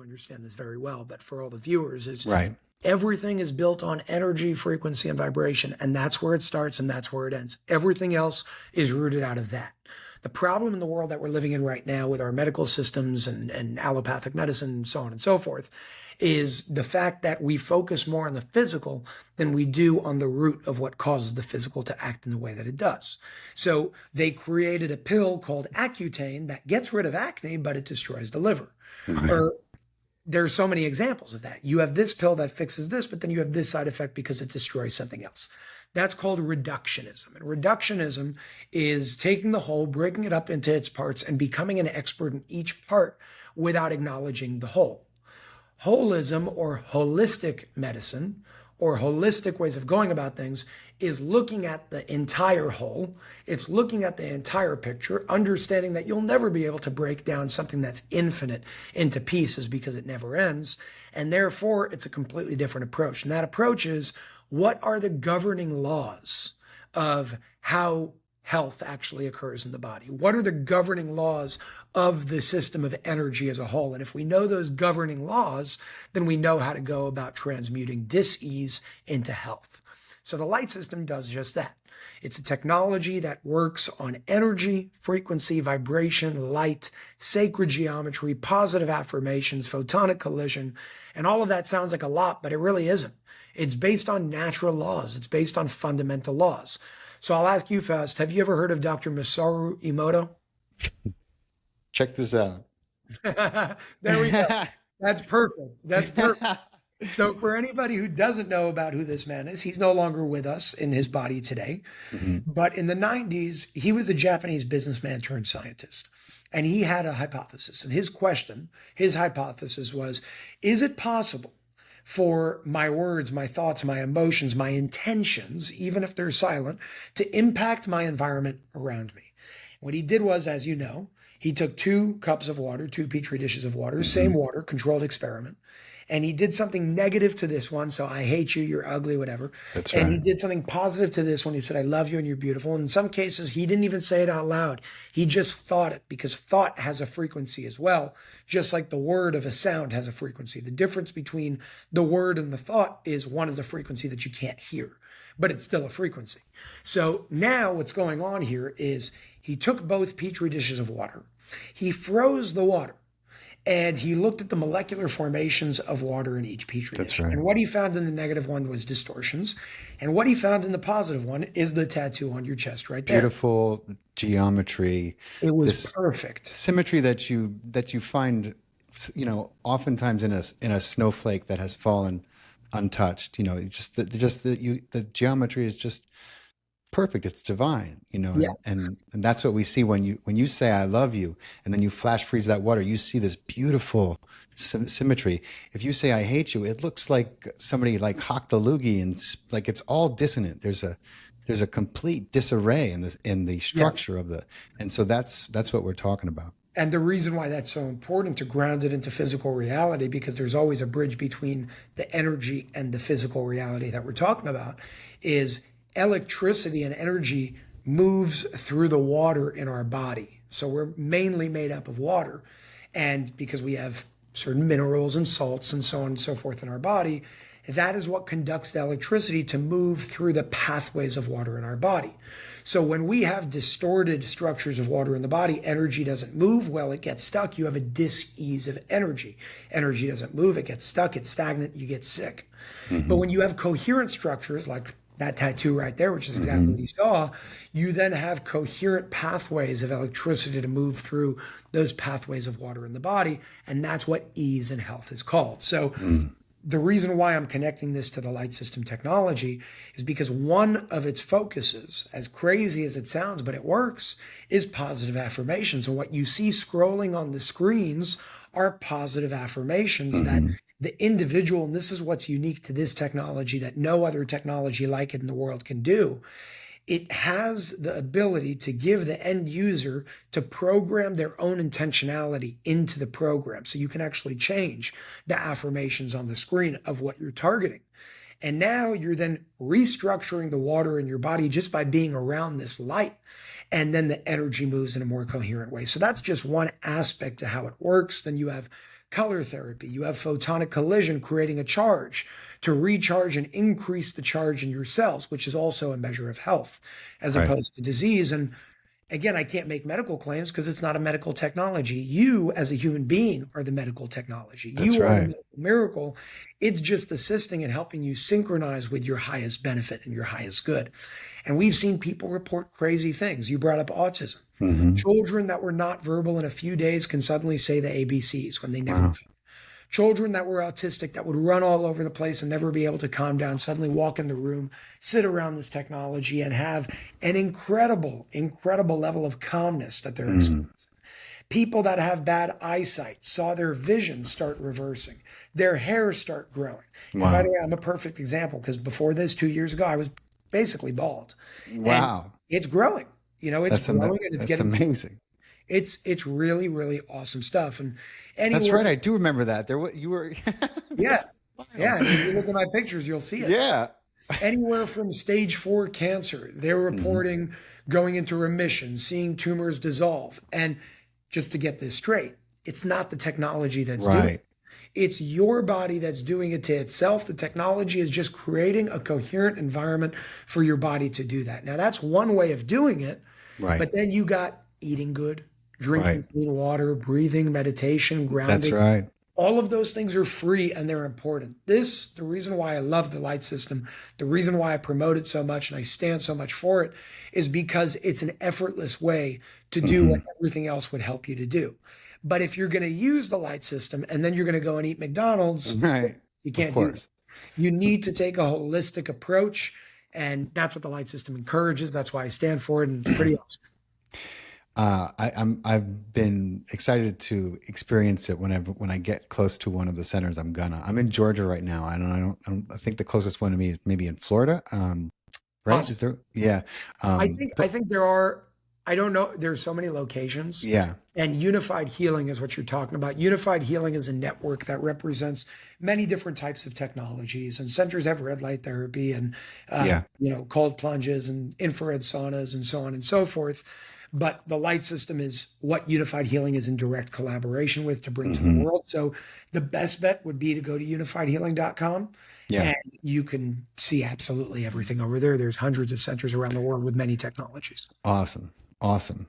understand this very well, but for all the viewers, is Right. everything is built on energy, frequency, and vibration, and that's where it starts and that's where it ends. Everything else is rooted out of that. The problem in the world that we're living in right now with our medical systems and allopathic medicine and so on and so forth is the fact that we focus more on the physical than we do on the root of what causes the physical to act in the way that it does. So they created a pill called Accutane that gets rid of acne, but it destroys the liver. Right. Or there's so many examples of that. You have this pill that fixes this, but then you have this side effect because it destroys something else. That's called reductionism. And reductionism is taking the whole, breaking it up into its parts, and becoming an expert in each part without acknowledging the whole. Holism, or holistic medicine, or holistic ways of going about things, is looking at the entire whole. It's looking at the entire picture, understanding that you'll never be able to break down something that's infinite into pieces because it never ends. And therefore, it's a completely different approach. And that approach is, what are the governing laws of how health actually occurs in the body? What are the governing laws of the system of energy as a whole? And if we know those governing laws, then we know how to go about transmuting dis-ease into health. So the light system does just that. It's a technology that works on energy, frequency, vibration, light, sacred geometry, positive affirmations, photonic collision, and all of that sounds like a lot, but it really isn't. It's based on natural laws. It's based on fundamental laws. So I'll ask you, Faust, have you ever heard of Dr. Masaru Emoto? Check this out. There we go. That's perfect. That's perfect. So for anybody who doesn't know about who this man is, he's no longer with us in his body today. Mm-hmm. But in the 90s, he was a Japanese businessman turned scientist. And he had a hypothesis. And his hypothesis was, is it possible for my words, my thoughts, my emotions, my intentions, even if they're silent, to impact my environment around me? What he did was, as you know, he took 2 cups of water, 2 Petri dishes of water, same water, controlled experiment. And he did something negative to this one. So I hate you, you're ugly, whatever. That's And right. he did something positive to this one. He said, I love you and you're beautiful. And in some cases, he didn't even say it out loud. He just thought it, because thought has a frequency as well, just like the word of a sound has a frequency. The difference between the word and the thought is one is a frequency that you can't hear, but it's still a frequency. So now what's going on here is he took both Petri dishes of water. He froze the water. And he looked at the molecular formations of water in each Petri dish. That's right. And what he found in the negative one was distortions. And what he found in the positive one is the tattoo on your chest right there. Beautiful geometry. It was This perfect. symmetry that you find, oftentimes in a snowflake that has fallen untouched. The geometry is just perfect. It's divine, Yeah. and that's what we see when you say I love you, and then you flash freeze that water. You see this beautiful symmetry. If you say I hate you, it looks like somebody like hocked the loogie, and like it's all dissonant. There's a complete disarray in the structure of and so that's what we're talking about. And the reason why that's so important to ground it into physical reality, because there's always a bridge between the energy and the physical reality that we're talking about, is electricity and energy moves through the water in our body. So we're mainly made up of water. And because we have certain minerals and salts and so on and so forth in our body, that is what conducts the electricity to move through the pathways of water in our body. So when we have distorted structures of water in the body, energy doesn't move well, it gets stuck. You have a dis-ease of energy. Energy doesn't move, it gets stuck, it's stagnant, you get sick. But when you have coherent structures like that tattoo right there, which is exactly what he saw, you then have coherent pathways of electricity to move through those pathways of water in the body. And that's what ease and health is called. So the reason why I'm connecting this to the light system technology is because one of its focuses, as crazy as it sounds, but it works, is positive affirmations. And what you see scrolling on the screens are positive affirmations that the individual, and this is what's unique to this technology that no other technology like it in the world can do, it has the ability to give the end user to program their own intentionality into the program. So you can actually change the affirmations on the screen of what you're targeting. And now you're then restructuring the water in your body just by being around this light. And then the energy moves in a more coherent way. So that's just one aspect to how it works. Then you have color therapy. You have photonic collision, creating a charge to recharge and increase the charge in your cells, which is also a measure of health as Right. opposed to disease. And again, I can't make medical claims because it's not a medical technology. You, as a human being, are the medical technology. That's You are the right. medical miracle. It's just assisting and helping you synchronize with your highest benefit and your highest good. And we've seen people report crazy things. You brought up autism. Hmm. Children that were not verbal in a few days can suddenly say the ABCs when they never Wow. could. Children that were autistic that would run all over the place and never be able to calm down, suddenly walk in the room, sit around this technology and have an incredible, incredible level of calmness that they're Mm. experiencing. People that have bad eyesight saw their vision start reversing, their hair start growing. And by Wow. the way, I'm a perfect example because before this, 2 years ago, I was basically bald. And Wow. it's growing. It's growing and it's That's getting, amazing. it's really, really awesome stuff. And That's anywhere, right. I do remember that. You were. yeah, That's yeah. wild. And if you look at my pictures, you'll see it. Yeah. Anywhere from stage 4 cancer, they're Hmm. reporting going into remission, seeing tumors dissolve. And just to get this straight, it's not the technology that's doing it. Right. It's your body that's doing it to itself. The technology is just creating a coherent environment for your body to do that. Now, that's one way of doing it. Right. But then you got eating good, drinking Right. clean water, breathing, meditation, That's grounding. right. All of those things are free and they're important. The reason why I love the light system, the reason why I promote it so much and I stand so much for it is because it's an effortless way to do Hmm. what everything else would help you to do. But if you're going to use the light system and then you're going to go and eat McDonald's, Right. you Of can't do that. course. You need to take a holistic approach. And that's what the light system encourages. That's why I stand for it. And it's pretty awesome. I've been excited to experience it when I get close to one of the centers. I'm in Georgia right now. I think the closest one to me is maybe in Florida. Right? Awesome. Is there? Yeah. I think there are, I don't know, there's so many locations. Yeah. And unified healing is what you're talking about. Unified healing is a network that represents many different types of technologies. And centers have red light therapy and Yeah. cold plunges and infrared saunas and so on and so forth. But the light system is what unified healing is in direct collaboration with to bring to the Hmm. world. So the best bet would be to go to unifiedhealing.com Yeah. and you can see absolutely everything over there. There's hundreds of centers around the world with many technologies. Awesome. Awesome.